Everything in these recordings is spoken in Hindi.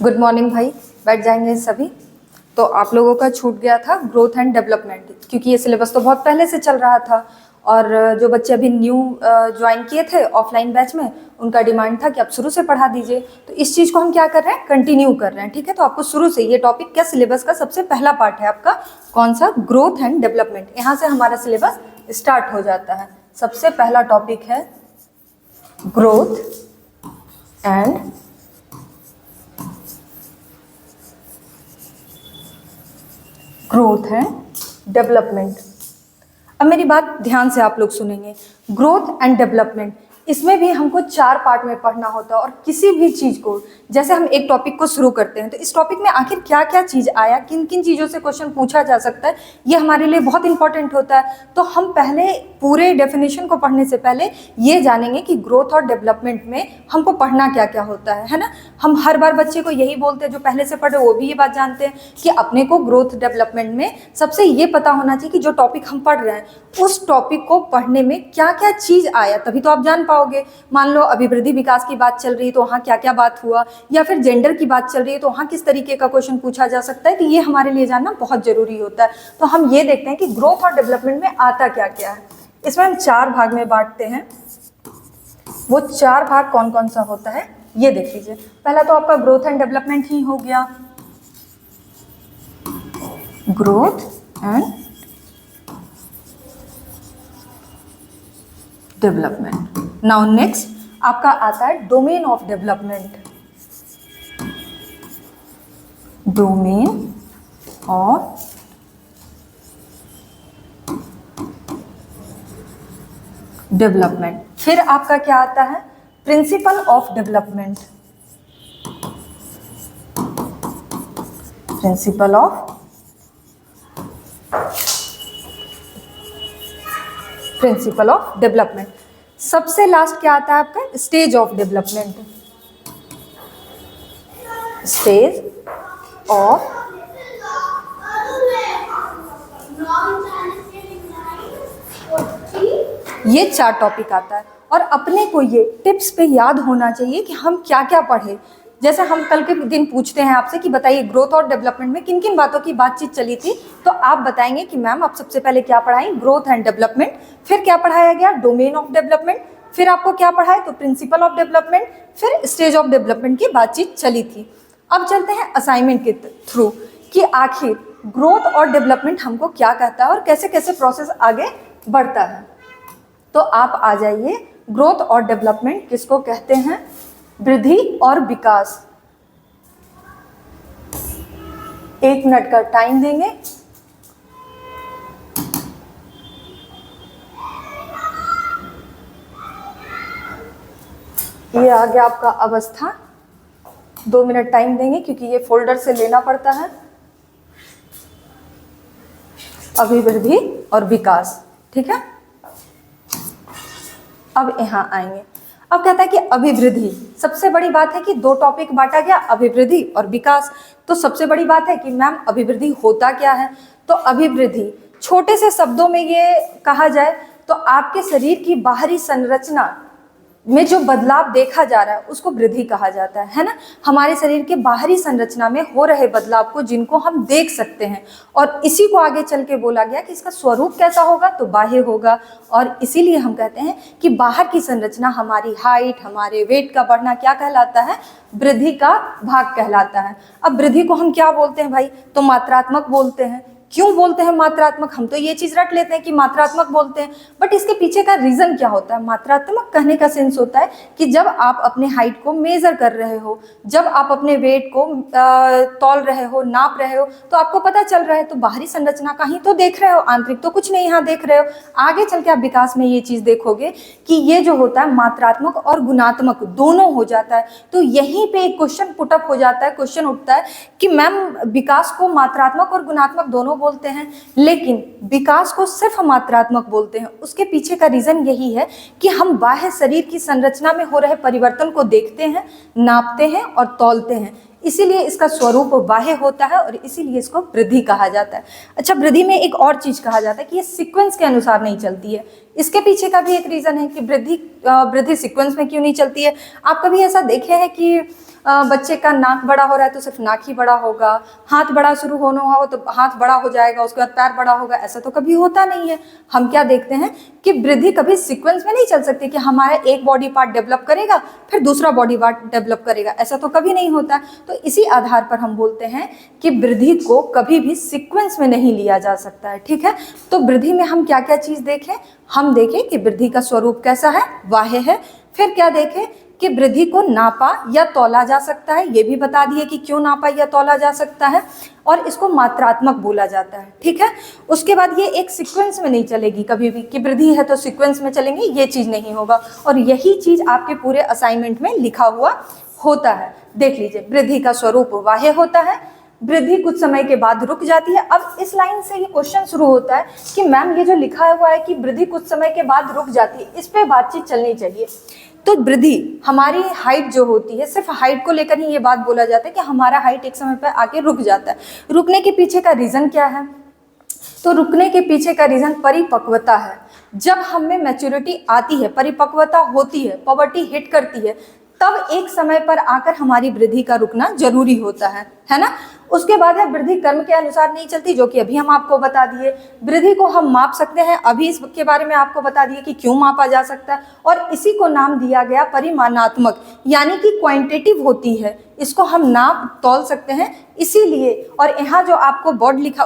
गुड मॉर्निंग भाई। बैठ जाएंगे सभी। तो आप लोगों का छूट गया था ग्रोथ एंड डेवलपमेंट, क्योंकि ये सिलेबस तो बहुत पहले से चल रहा था और जो बच्चे अभी न्यू ज्वाइन किए थे ऑफलाइन बैच में, उनका डिमांड था कि आप शुरू से पढ़ा दीजिए। तो इस चीज़ को हम क्या कर रहे हैं, कंटिन्यू कर रहे हैं। ठीक है, तो आपको शुरू से ये टॉपिक क्या, सिलेबस का सबसे पहला पार्ट है आपका कौन सा, ग्रोथ एंड डेवलपमेंट। यहाँ से हमारा सिलेबस स्टार्ट हो जाता है। सबसे पहला टॉपिक है ग्रोथ एंड ग्रोथ है डेवलपमेंट। अब मेरी बात ध्यान से आप लोग सुनेंगे। ग्रोथ एंड डेवलपमेंट, इसमें भी हमको 4 पार्ट में पढ़ना होता है। और किसी भी चीज़ को, जैसे हम एक टॉपिक को शुरू करते हैं तो इस टॉपिक में आखिर क्या क्या चीज़ आया, किन किन चीज़ों से क्वेश्चन पूछा जा सकता है, ये हमारे लिए बहुत इंपॉर्टेंट होता है। तो हम पहले पूरे डेफिनेशन को पढ़ने से पहले ये जानेंगे कि ग्रोथ और डेवलपमेंट में हमको पढ़ना क्या क्या होता है ना। हम हर बार बच्चे को यही बोलते हैं, जो पहले से पढ़े वो भी ये बात जानते हैं कि अपने को ग्रोथ डेवलपमेंट में सबसे ये पता होना चाहिए कि जो टॉपिक हम पढ़ रहे हैं उस टॉपिक को पढ़ने में क्या क्या चीज़ आया, तभी तो आप जान पाओगे। मान लो अभिवृद्धि विकास की बात चल रही है तो वहाँ क्या क्या बात हुआ, या फिर जेंडर की बात चल रही है तो वहाँ किस तरीके का क्वेश्चन पूछा जा सकता है। तो ये हमारे लिए जानना बहुत जरूरी होता है। तो हम ये देखते हैं कि ग्रोथ और डेवलपमेंट में आता क्या क्या है। इसमें हम 4 भाग में बांटते हैं। वो 4 भाग कौन कौन सा होता है ये देख लीजिए। पहला तो आपका ग्रोथ एंड डेवलपमेंट ही हो गया, growth and development. Now next आपका आता है domain of development, domain of development. फिर आपका क्या आता है, principle of development, principle of development. सबसे लास्ट क्या आता है आपका, stage of development, stage of. ये 4 टॉपिक आता है और अपने को ये टिप्स पे याद होना चाहिए कि हम क्या क्या पढ़े। जैसे हम कल के दिन पूछते हैं आपसे कि बताइए ग्रोथ और डेवलपमेंट में किन किन बातों की बातचीत चली थी, तो आप बताएंगे कि मैम आप सबसे पहले क्या पढ़ाई, ग्रोथ एंड डेवलपमेंट। फिर क्या पढ़ाया गया, डोमेन ऑफ डेवलपमेंट। फिर आपको क्या पढ़ाए, तो प्रिंसिपल ऑफ डेवलपमेंट। फिर स्टेज ऑफ डेवलपमेंट की बातचीत चली थी। अब चलते हैं असाइनमेंट के थ्रू कि आखिर ग्रोथ और डेवलपमेंट हमको क्या कहता है और कैसे कैसे प्रोसेस आगे बढ़ता है। तो आप आ जाइए, ग्रोथ और डेवलपमेंट किसको कहते हैं, वृद्धि और विकास। 1 मिनट का टाइम देंगे। ये आ गया आपका अवस्था। 2 मिनट टाइम देंगे क्योंकि ये फोल्डर से लेना पड़ता है। अभिवृद्धि और विकास, ठीक है। अब यहाँ आएंगे। अब कहता है कि अभिवृद्धि, सबसे बड़ी बात है कि 2 टॉपिक बांटा गया, अभिवृद्धि और विकास। तो सबसे बड़ी बात है कि मैम अभिवृद्धि होता क्या है। तो अभिवृद्धि छोटे से शब्दों में ये कहा जाए तो आपके शरीर की बाहरी संरचना में जो बदलाव देखा जा रहा है उसको वृद्धि कहा जाता है ना। हमारे शरीर के बाहरी संरचना में हो रहे बदलाव को जिनको हम देख सकते हैं, और इसी को आगे चल के बोला गया कि इसका स्वरूप कैसा होगा, तो बाह्य होगा। और इसीलिए हम कहते हैं कि बाहर की संरचना, हमारी हाइट, हमारे वेट का बढ़ना क्या कहलाता है, वृद्धि का भाग कहलाता है। अब वृद्धि को हम क्या बोलते हैं भाई, तो मात्रात्मक बोलते हैं। क्यों बोलते हैं मात्रात्मक, हम तो ये चीज रट लेते हैं कि मात्रात्मक बोलते हैं, बट इसके पीछे का रीजन क्या होता है। मात्रात्मक कहने का सेंस होता है कि जब आप अपने हाइट को मेजर कर रहे हो, जब आप अपने वेट को तौल रहे हो, नाप रहे हो, तो आपको पता चल रहा है, तो बाहरी संरचना का ही तो देख रहे हो, आंतरिक तो कुछ नहीं यहाँ देख रहे हो। आगे चल के आप विकास में ये चीज देखोगे कि ये जो होता है मात्रात्मक और गुणात्मक दोनों हो जाता है। तो यहीं पे एक क्वेश्चन पुटअप हो जाता है, क्वेश्चन उठता है कि मैम विकास को मात्रात्मक और गुणात्मक दोनों बोलते हैं, लेकिन विकास को सिर्फ मात्रात्मक बोलते हैं। उसके पीछे का रीजन यही है कि हम बाह्य शरीर की संरचना में हो रहे परिवर्तन को देखते हैं, नापते हैं और तौलते हैं। इसीलिए इसका स्वरूप बाह्य होता है और इसीलिए इसको वृद्धि कहा जाता है। अच्छा, वृद्धि में एक और चीज कहा जाता है कि ये सीक्वेंस के अनुसार नहीं चलती है। इसके पीछे का भी एक रीजन है कि वृद्धि सीक्वेंस में क्यों नहीं चलती है। आप कभी ऐसा देखे हैं कि बच्चे का नाक बड़ा हो रहा है तो सिर्फ नाक ही बड़ा होगा, हाथ बड़ा शुरू होना हो तो हाथ बड़ा हो जाएगा, उसके बाद पैर बड़ा होगा, ऐसा तो कभी होता नहीं है। हम क्या देखते हैं कि वृद्धि कभी सीक्वेंस में नहीं चल सकती कि हमारा एक बॉडी पार्ट डेवलप करेगा फिर दूसरा बॉडी पार्ट डेवलप करेगा, ऐसा तो कभी नहीं होता। तो इसी आधार पर हम बोलते हैं कि वृद्धि को कभी भी सीक्वेंस में नहीं लिया जा सकता है, ठीक है। तो वृद्धि में हम क्या क्या चीज देखें, हम देखें कि वृद्धि का स्वरूप कैसा है, बाह्य है। फिर क्या देखें कि वृद्धि को नापा या तौला जा सकता है, ये भी बता दिए कि क्यों नापा या तौला जा सकता है, और इसको मात्रात्मक बोला जाता है, ठीक है। उसके बाद ये एक सीक्वेंस में नहीं चलेगी कभी भी कि वृद्धि है तो सीक्वेंस में चलेंगे, ये चीज नहीं होगा, और यही चीज आपके पूरे असाइनमेंट में लिखा हुआ होता है। देख लीजिए, वृद्धि का स्वरूप बाह्य होता है, वृद्धि कुछ समय के बाद रुक जाती है। अब इस लाइन से ये क्वेश्चन शुरू होता है कि मैम ये जो लिखा हुआ है कि वृद्धि कुछ समय के बाद रुक जाती है, इस पे बातचीत चलनी चाहिए। तो वृद्धि हमारी हाइट जो होती है, सिर्फ हाइट को लेकर ही ये बात बोला जाता है कि हमारा हाइट एक समय पर आके रुक जाता है। रुकने के पीछे का रीजन क्या है? तो रुकने के पीछे का रीजन परिपक्वता है। जब हम में मैच्योरिटी आती है, परिपक्वता होती है, पॉवर्टी हिट करती है, तब एक समय पर आकर हमारी वृद्धि का रुकना जरूरी होता है ना। उसके बाद है वृद्धि कर्म के अनुसार नहीं चलती, जो कि अभी हम आपको बता दिए। वृद्धि को हम माप सकते हैं, अभी इसके बारे में आपको बता दिए कि क्यों मापा जा सकता है, और इसी को नाम दिया गया परिमाणात्मक, यानी कि क्वांटिटेटिव होती है, इसको हम नाप तौल सकते हैं इसीलिए। और यहाँ जो आपको वर्ड लिखा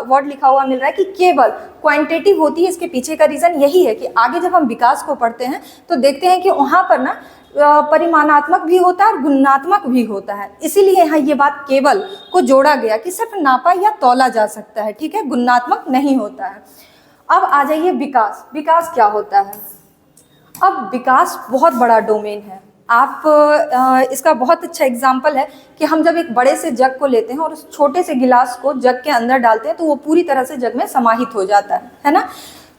हुआ मिल रहा है कि केवल क्वांटिटेटिव होती है, इसके पीछे का रीजन यही है कि आगे जब हम विकास को पढ़ते हैं तो देखते हैं कि वहाँ पर ना परिमाणात्मक भी होता है और गुणात्मक भी होता है, इसीलिए यहाँ ये बात केवल को जोड़ा गया कि सिर्फ नापा या तौला जा सकता है, ठीक है, गुणात्मक नहीं होता है। अब आ जाइए विकास। विकास क्या होता है? अब विकास बहुत बड़ा डोमेन है। आप इसका बहुत अच्छा एग्जाम्पल है कि हम जब एक बड़े से जग को लेते हैं और उस छोटे से गिलास को जग के अंदर डालते हैं तो वो पूरी तरह से जग में समाहित हो जाता है ना।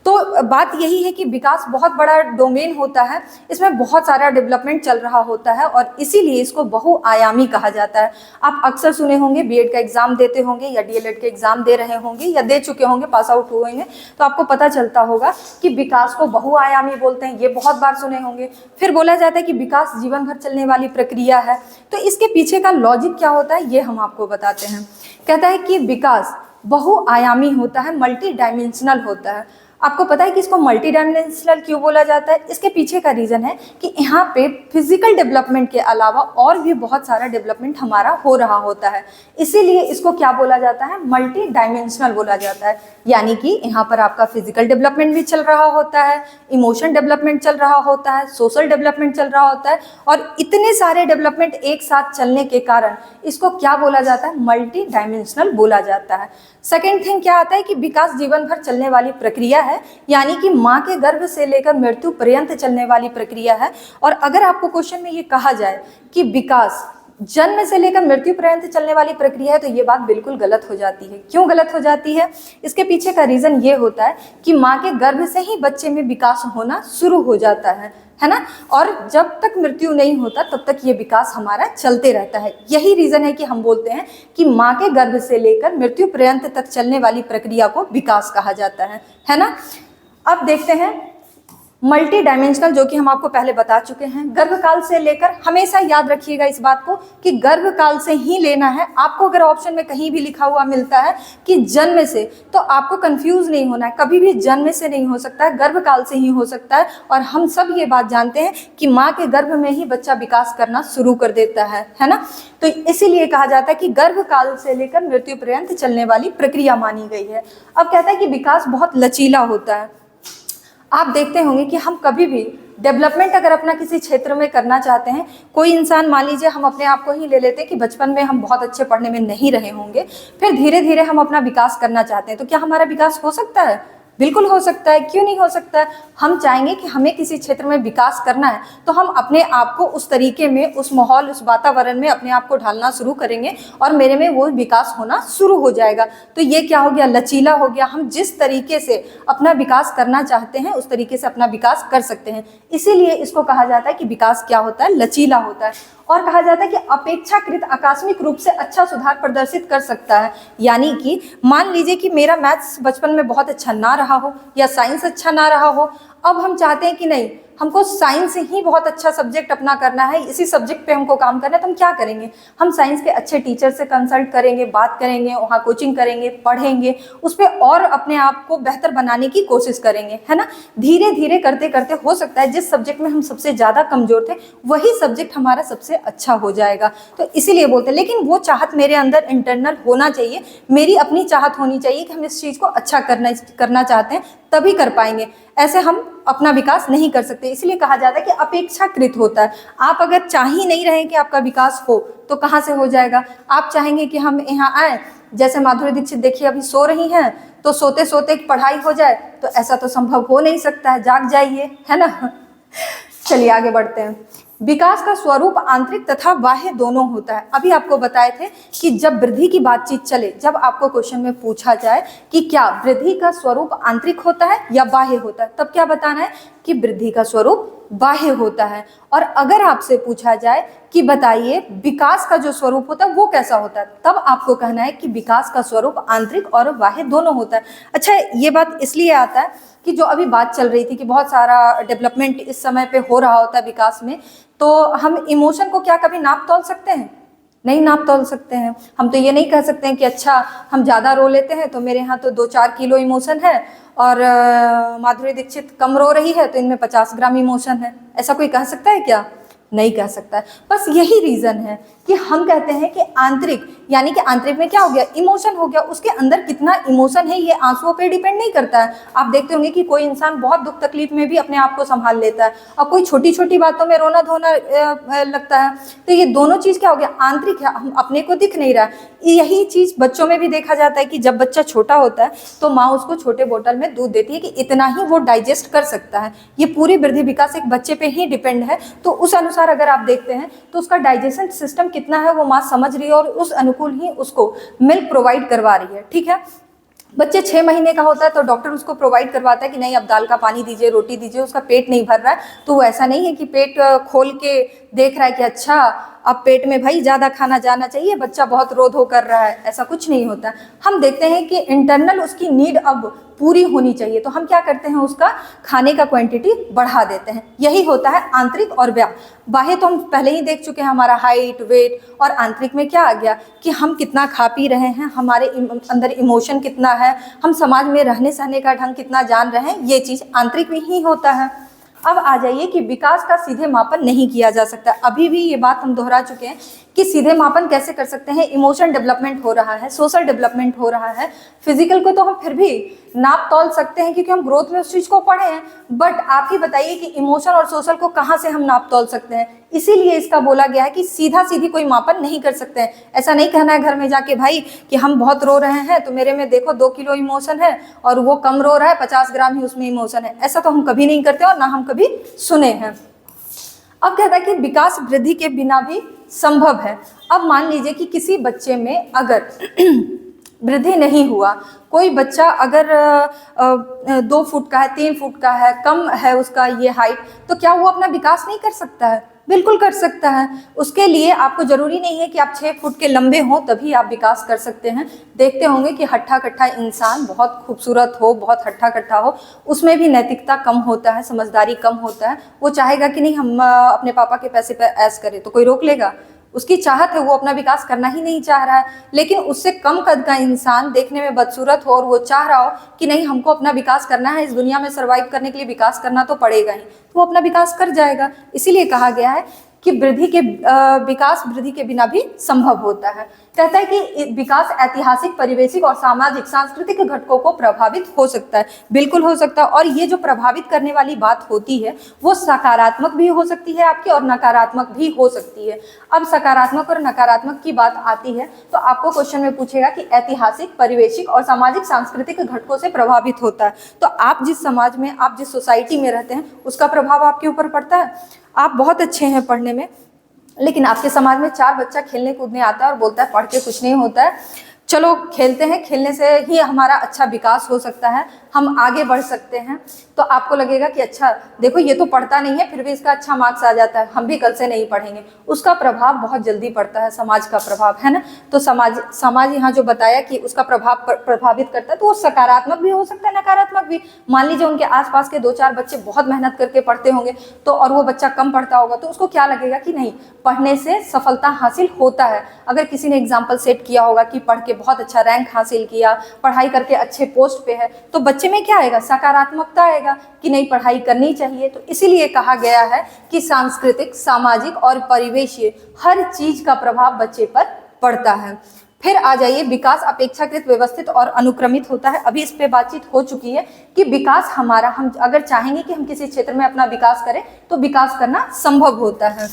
तो बात यही है कि विकास बहुत बड़ा डोमेन होता है, इसमें बहुत सारा डेवलपमेंट चल रहा होता है और इसीलिए इसको बहुआयामी कहा जाता है। आप अक्सर सुने होंगे, बीएड का एग्जाम देते होंगे या डीएलएड के एग्जाम दे रहे होंगे या दे चुके होंगे, पास आउट हुए होंगे, तो आपको पता चलता होगा कि विकास को बहुआयामी बोलते हैं, ये बहुत बार सुने होंगे। फिर बोला जाता है कि विकास जीवन भर चलने वाली प्रक्रिया है। तो इसके पीछे का लॉजिक क्या होता है ये हम आपको बताते हैं। कहता है कि विकास बहुआयामी होता है, मल्टी डायमेंशनल होता है। आपको पता है कि इसको मल्टी डायमेंशनल क्यों बोला जाता है? इसके पीछे का रीजन है कि यहाँ पे फिजिकल डेवलपमेंट के अलावा और भी बहुत सारा डेवलपमेंट हमारा हो रहा होता है, इसीलिए इसको क्या बोला जाता है? मल्टी डायमेंशनल बोला जाता है। यानी कि यहाँ पर आपका फिजिकल डेवलपमेंट भी चल रहा होता है, इमोशन डेवलपमेंट चल रहा होता है, सोशल डेवलपमेंट चल रहा होता है, और इतने सारे डेवलपमेंट एक साथ चलने के कारण इसको क्या बोला जाता है? मल्टी डायमेंशनल बोला जाता है। सेकेंड थिंग क्या आता है कि विकास जीवन भर चलने वाली प्रक्रिया है, यानी कि माँ के गर्भ से लेकर मृत्यु पर्यंत चलने वाली प्रक्रिया है। और अगर आपको क्वेश्चन में ये कहा जाए कि विकास जन्म से लेकर मृत्यु पर्यंत चलने वाली प्रक्रिया है, तो ये बात बिल्कुल गलत हो जाती है। क्यों गलत हो जाती है? इसके पीछे का रीजन ये होता है कि माँ के गर्भ से ही बच्चे में विकास होना शुरू हो जाता है ना, और जब तक मृत्यु नहीं होता तब तक ये विकास हमारा चलते रहता है। यही रीजन है कि हम बोलते हैं कि माँ के गर्भ से लेकर मृत्यु पर्यंत तक चलने वाली प्रक्रिया को विकास कहा जाता है ना। अब देखते हैं मल्टी डायमेंशनल, जो कि हम आपको पहले बता चुके हैं। गर्भकाल से लेकर, हमेशा याद रखिएगा इस बात को कि गर्भकाल से ही लेना है। आपको अगर ऑप्शन में कहीं भी लिखा हुआ मिलता है कि जन्म से, तो आपको कंफ्यूज नहीं होना है, कभी भी जन्म से नहीं हो सकता है, गर्भकाल से ही हो सकता है। और हम सब ये बात जानते हैं कि माँ के गर्भ में ही बच्चा विकास करना शुरू कर देता है ना। तो इसीलिए कहा जाता है कि गर्भकाल से लेकर मृत्यु पर्यंत चलने वाली प्रक्रिया मानी गई है। अब कहता है कि विकास बहुत लचीला होता है। आप देखते होंगे कि हम कभी भी डेवलपमेंट अगर अपना किसी क्षेत्र में करना चाहते हैं, कोई इंसान, मान लीजिए हम अपने आप को ही ले लेते हैं कि बचपन में हम बहुत अच्छे पढ़ने में नहीं रहे होंगे, फिर धीरे धीरे हम अपना विकास करना चाहते हैं, तो क्या हमारा विकास हो सकता है? बिल्कुल हो सकता है। क्यों नहीं हो सकता है? हम चाहेंगे कि हमें किसी क्षेत्र में विकास करना है तो हम अपने आप को उस तरीके में, उस माहौल, उस वातावरण में अपने आप को ढालना शुरू करेंगे और मेरे में वो विकास होना शुरू हो जाएगा। तो ये क्या हो गया? लचीला हो गया। हम जिस तरीके से अपना विकास करना चाहते हैं उस तरीके से अपना विकास कर सकते हैं। इसीलिए इसको कहा जाता है कि विकास क्या होता है? लचीला होता है। और कहा जाता है कि अपेक्षाकृत आकस्मिक रूप से अच्छा सुधार प्रदर्शित कर सकता है। यानी कि मान लीजिए कि मेरा मैथ्स बचपन में बहुत अच्छा ना रहा हो या साइंस अच्छा ना रहा हो, अब हम चाहते हैं कि नहीं, हमको साइंस ही बहुत अच्छा सब्जेक्ट अपना करना है, इसी सब्जेक्ट पे हमको काम करना है, तो हम क्या करेंगे, हम साइंस के अच्छे टीचर से कंसल्ट करेंगे, बात करेंगे, वहाँ कोचिंग करेंगे, पढ़ेंगे, उस पर और अपने आप को बेहतर बनाने की कोशिश करेंगे, है ना। धीरे धीरे करते करते हो सकता है जिस सब्जेक्ट में हम सबसे ज़्यादा कमज़ोर थे वही सब्जेक्ट हमारा सबसे अच्छा हो जाएगा। तो इसीलिए बोलते हैं, लेकिन वो चाहत मेरे अंदर इंटरनल होना चाहिए, मेरी अपनी चाहत होनी चाहिए कि हम इस चीज़ को अच्छा करना चाहते हैं, तभी कर पाएंगे। ऐसे हम अपना विकास नहीं कर सकते। इसलिए कहा जाता है कि अपेक्षाकृत होता है। आप अगर चाह ही नहीं रहे कि आपका विकास हो तो कहाँ से हो जाएगा। आप चाहेंगे कि हम यहाँ आए, जैसे माधुरी दीक्षित देखिए अभी सो रही हैं, तो सोते सोते पढ़ाई हो जाए, तो ऐसा तो संभव हो नहीं सकता है, जाग जाइए, है ना। चलिए आगे बढ़ते हैं। विकास का स्वरूप आंतरिक तथा बाह्य दोनों होता है। अभी आपको बताए थे कि जब वृद्धि की बातचीत चले, जब आपको क्वेश्चन में पूछा जाए कि क्या वृद्धि का स्वरूप आंतरिक होता है या बाह्य होता है, तब क्या बताना है कि वृद्धि का स्वरूप बाह्य होता है। और अगर आपसे पूछा जाए कि बताइए विकास का जो स्वरूप होता है वो कैसा होता है, तब आपको कहना है कि विकास का स्वरूप आंतरिक और बाह्य दोनों होता है। अच्छा, ये बात इसलिए आता है कि जो अभी बात चल रही थी कि बहुत सारा डेवलपमेंट इस समय पे हो रहा होता है विकास में, तो हम इमोशन को क्या कभी नाप तोल सकते हैं? नहीं नाप तोल सकते हैं। हम तो ये नहीं कह सकते हैं कि अच्छा हम ज़्यादा रो लेते हैं तो मेरे यहाँ तो 2-4 किलो इमोशन है, और माधुरी दीक्षित कम रो रही है तो इनमें 50 ग्राम इमोशन है। ऐसा कोई कह सकता है क्या? नहीं कह सकता है। बस यही रीज़न है कि हम कहते हैं कि आंतरिक, यानी कि आंतरिक में क्या हो गया, इमोशन हो गया। उसके अंदर कितना इमोशन है ये आंसुओं पे डिपेंड नहीं करता है। आप देखते होंगे कि कोई इंसान बहुत दुख तकलीफ में भी अपने आप को संभाल लेता है, और कोई छोटी छोटी बातों में रोना धोना लगता है। तो ये दोनों चीज़ क्या हो गया, आंतरिक है, हम अपने को दिख नहीं रहा। यही चीज़ बच्चों में भी देखा जाता है कि जब बच्चा छोटा होता है तो माँ उसको छोटे बोतल में दूध देती है कि इतना ही वो डाइजेस्ट कर सकता है। ये पूरी वृद्धि विकास एक बच्चे पे ही डिपेंड है। तो उस अनुसार अगर आप देखते हैं तो उसका डाइजेशन सिस्टम कितना है वो माँ समझ रही है, और उस अनुकूल ही उसको मिल्क प्रोवाइड करवा रही है। ठीक है, बच्चे 6 महीने का होता है तो डॉक्टर उसको प्रोवाइड करवाता है कि नहीं अब दाल का पानी दीजिए, रोटी दीजिए, उसका पेट नहीं भर रहा है। तो वो ऐसा नहीं है कि पेट खोल के देख रहा है कि अच्छा अब पेट में भाई ज़्यादा खाना जाना चाहिए, बच्चा बहुत रो धो कर रहा है, ऐसा कुछ नहीं होता। हम देखते हैं कि इंटरनल उसकी नीड अब पूरी होनी चाहिए, तो हम क्या करते हैं, उसका खाने का क्वांटिटी बढ़ा देते हैं। यही होता है आंतरिक और बाह्य। तो हम पहले ही देख चुके हैं, हमारा हाइट, वेट, और आंतरिक में क्या आ गया कि हम कितना खा पी रहे हैं, हमारे अंदर इमोशन कितना है, हम समाज में रहने सहने का ढंग कितना जान रहे हैं, ये चीज़ आंतरिक में ही होता है। अब आ जाइए कि विकास का सीधे मापन नहीं किया जा सकता। अभी भी ये बात हम दोहरा चुके हैं कि सीधे मापन कैसे कर सकते हैं। इमोशन डेवलपमेंट हो रहा है, सोशल डेवलपमेंट हो रहा है, फिजिकल को तो हम फिर भी नाप तोल सकते हैं क्योंकि हम ग्रोथ में उस चीज़ को पढ़े हैं। बट आप ही बताइए कि इमोशन और सोशल को कहाँ से हम नाप तोल सकते हैं। इसीलिए इसका बोला गया है कि सीधा सीधी कोई मापन नहीं कर सकते हैं। ऐसा नहीं कहना है घर में जाके भाई कि हम बहुत रो रहे हैं तो मेरे में देखो 2 किलो इमोशन है, और वो कम रो रहा है, 50 ग्राम ही उसमें इमोशन है। ऐसा तो हम कभी नहीं करते और ना हम कभी सुने हैं। अब कहता है कि विकास वृद्धि के बिना भी संभव है। अब मान लीजिए कि किसी बच्चे में अगर वृद्धि नहीं हुआ, कोई बच्चा अगर 2 फुट का है, 3 फुट का है, कम है उसका ये हाइट, तो क्या वो अपना विकास नहीं कर सकता है? बिल्कुल कर सकता है। उसके लिए आपको जरूरी नहीं है कि आप 6 फुट के लंबे हों तभी आप विकास कर सकते हैं। देखते होंगे कि हट्ठा कट्ठा इंसान बहुत खूबसूरत हो, बहुत हट्ठा कट्ठा हो, उसमें भी नैतिकता कम होता है, समझदारी कम होता है। वो चाहेगा कि नहीं हम अपने पापा के पैसे पर ऐश करें, तो कोई रोक लेगा? उसकी चाहत है, वो अपना विकास करना ही नहीं चाह रहा है। लेकिन उससे कम कद का इंसान देखने में बदसूरत हो और वो चाह रहा हो कि नहीं हमको अपना विकास करना है, इस दुनिया में सर्वाइव करने के लिए विकास करना तो पड़ेगा ही, तो वो अपना विकास कर जाएगा। इसीलिए कहा गया है कि विकास वृद्धि के बिना भी संभव होता है। कहता है कि विकास ऐतिहासिक, परिवेशिक और सामाजिक सांस्कृतिक घटकों को प्रभावित हो सकता है। बिल्कुल हो सकता है। और ये जो प्रभावित करने वाली बात होती है वो सकारात्मक भी हो सकती है आपकी, और नकारात्मक भी हो सकती है। अब सकारात्मक और नकारात्मक की बात आती है तो आपको क्वेश्चन में पूछेगा कि ऐतिहासिक, परिवेशिक और सामाजिक सांस्कृतिक घटकों से प्रभावित होता है। तो आप जिस समाज में, आप जिस सोसाइटी में रहते हैं उसका प्रभाव आपके ऊपर पड़ता है। आप बहुत अच्छे हैं पढ़ने में, लेकिन आपके समाज में 4 बच्चा खेलने कूदने आता है और बोलता है पढ़ के कुछ नहीं होता है, चलो खेलते हैं, खेलने से ही हमारा अच्छा विकास हो सकता है, हम आगे बढ़ सकते हैं। तो आपको लगेगा कि अच्छा देखो ये तो पढ़ता नहीं है फिर भी इसका अच्छा मार्क्स आ जाता है, हम भी कल से नहीं पढ़ेंगे। उसका प्रभाव बहुत जल्दी पड़ता है, समाज का प्रभाव, है ना। तो समाज यहाँ जो बताया कि उसका प्रभाव प्रभावित करता है, तो वो सकारात्मक भी हो सकता है, नकारात्मक भी। मान लीजिए उनके आसपास के 2-4 बच्चे बहुत मेहनत करके पढ़ते होंगे तो, और वो बच्चा कम पढ़ता होगा, तो उसको क्या लगेगा कि नहीं, पढ़ने से सफलता हासिल होता है। अगर किसी ने एग्जाम्पल सेट किया होगा कि पढ़ के बहुत अच्छा रैंक हासिल किया, पढ़ाई करके अच्छे पोस्ट पे है, तो बच्चे में क्या आएगा, सकारात्मकता आएगा कि नहीं पढ़ाई करनी चाहिए। तो इसीलिए कहा गया है कि सांस्कृतिक, सामाजिक और परिवेशीय हर चीज का प्रभाव बच्चे पर पड़ता है। फिर आ जाइए, विकास अपेक्षाकृत व्यवस्थित और अनुक्रमित होता है। अभी इस पे बातचीत हो चुकी है कि विकास हमारा, हम अगर चाहेंगे कि हम किसी क्षेत्र में अपना विकास करें तो विकास करना संभव होता है।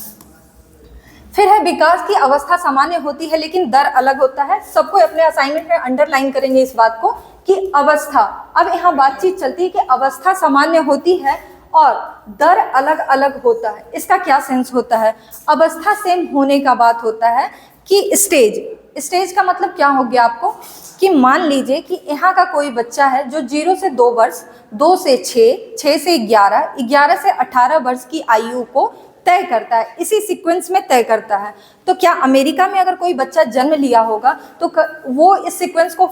फिर है विकास की अवस्था सामान्य होती है लेकिन दर अलग होता है। सबको अपने असाइनमेंट में अंडरलाइन करेंगे इस बात को कि अवस्था, अब यहाँ बातचीत चलती है कि अवस्था सामान्य होती है और दर अलग अलग होता है। इसका क्या सेंस होता है, अवस्था सेम होने का बात होता है कि स्टेज का मतलब क्या हो गया आपको, कि मान लीजिए कि यहाँ का कोई बच्चा है जो 0 से 2 वर्ष, 2 से 6, 6 से 11, 11 से 18 वर्ष की आयु को तय करता है, इसी सीक्वेंस में तय करता है। तो क्या अमेरिका में अगर कोई बच्चा जन्म लिया होगा तो वो इस सीक्वेंस को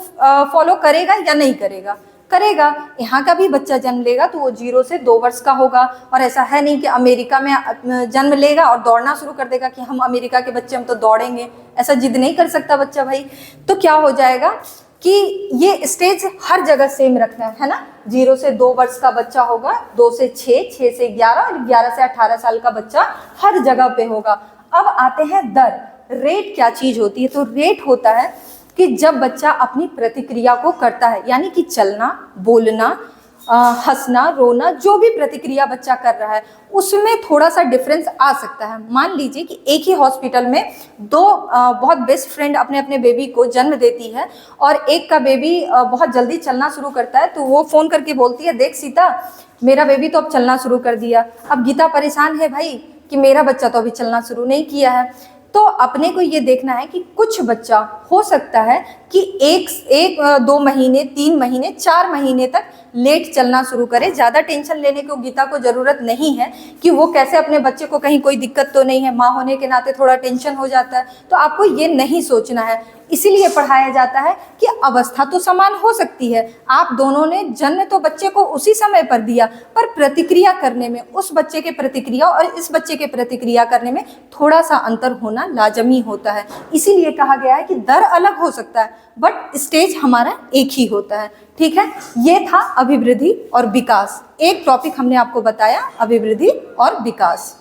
फॉलो करेगा या नहीं करेगा, करेगा। यहाँ का भी बच्चा जन्म लेगा तो वो 0 से 2 वर्ष का होगा, और ऐसा है नहीं कि अमेरिका में जन्म लेगा और दौड़ना शुरू कर देगा कि हम अमेरिका के बच्चे हम तो दौड़ेंगे, ऐसा जिद नहीं कर सकता बच्चा भाई। तो क्या हो जाएगा कि ये स्टेज हर जगह सेम रखना है ना। 0 से 2 वर्ष का बच्चा होगा, 2 से 6, 6 से 11 और 11 से 18 साल का बच्चा हर जगह पे होगा। अब आते हैं दर, रेट क्या चीज होती है, तो रेट होता है कि जब बच्चा अपनी प्रतिक्रिया को करता है, यानी कि चलना, बोलना, हंसना, रोना, जो भी प्रतिक्रिया बच्चा कर रहा है उसमें थोड़ा सा डिफरेंस आ सकता है। मान लीजिए कि एक ही हॉस्पिटल में 2 बहुत बेस्ट फ्रेंड अपने अपने बेबी को जन्म देती है और एक का बेबी बहुत जल्दी चलना शुरू करता है, तो वो फ़ोन करके बोलती है, देख सीता मेरा बेबी तो अब चलना शुरू कर दिया। अब गीता परेशान है भाई कि मेरा बच्चा तो अभी चलना शुरू नहीं किया है। तो अपने को ये देखना है कि कुछ बच्चा हो सकता है कि 1-2 महीने, 3 महीने, 4 महीने तक लेट चलना शुरू करे। ज़्यादा टेंशन लेने को गीता को ज़रूरत नहीं है कि वो कैसे अपने बच्चे को कहीं कोई दिक्कत तो नहीं है, माँ होने के नाते थोड़ा टेंशन हो जाता है, तो आपको ये नहीं सोचना है। इसीलिए पढ़ाया जाता है कि अवस्था तो समान हो सकती है, आप दोनों ने जन्म तो बच्चे को उसी समय पर दिया, पर प्रतिक्रिया करने में उस बच्चे के प्रतिक्रिया और इस बच्चे के प्रतिक्रिया करने में थोड़ा सा अंतर होना लाजमी होता है। इसीलिए कहा गया है कि दर अलग हो सकता है बट स्टेज हमारा एक ही होता है। ठीक है, ये था अभिवृद्धि और विकास। एक टॉपिक हमने आपको बताया, अभिवृद्धि और विकास।